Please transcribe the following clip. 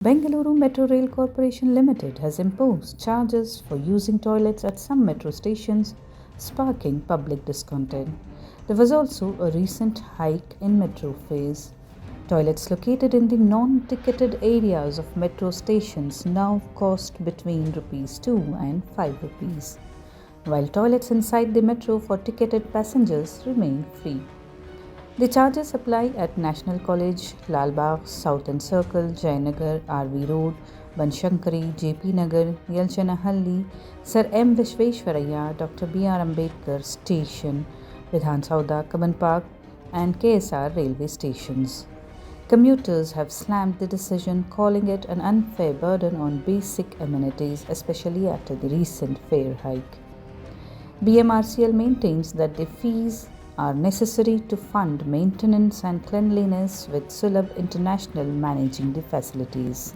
Bengaluru Metro Rail Corporation Limited has imposed charges for using toilets at some metro stations, sparking public discontent. There was also a recent hike in metro fares. Toilets located in the non-ticketed areas of metro stations now cost between Rs 2 and 5 rupees, while toilets inside the metro for ticketed passengers remain free. The charges apply at National College, Lal Bagh, Southern Circle, Jayanagar, RV Road, Banshankari, JP Nagar, Yelchanahalli, Sir M. Vishveshwaraya, Dr. B.R. Ambedkar Station, Vidhan Sauda, Kaban Park, and KSR railway stations. Commuters have slammed the decision, calling it an unfair burden on basic amenities, especially after the recent fare hike. BMRCL maintains that the fees are necessary to fund maintenance and cleanliness, with Sulabh International managing the facilities.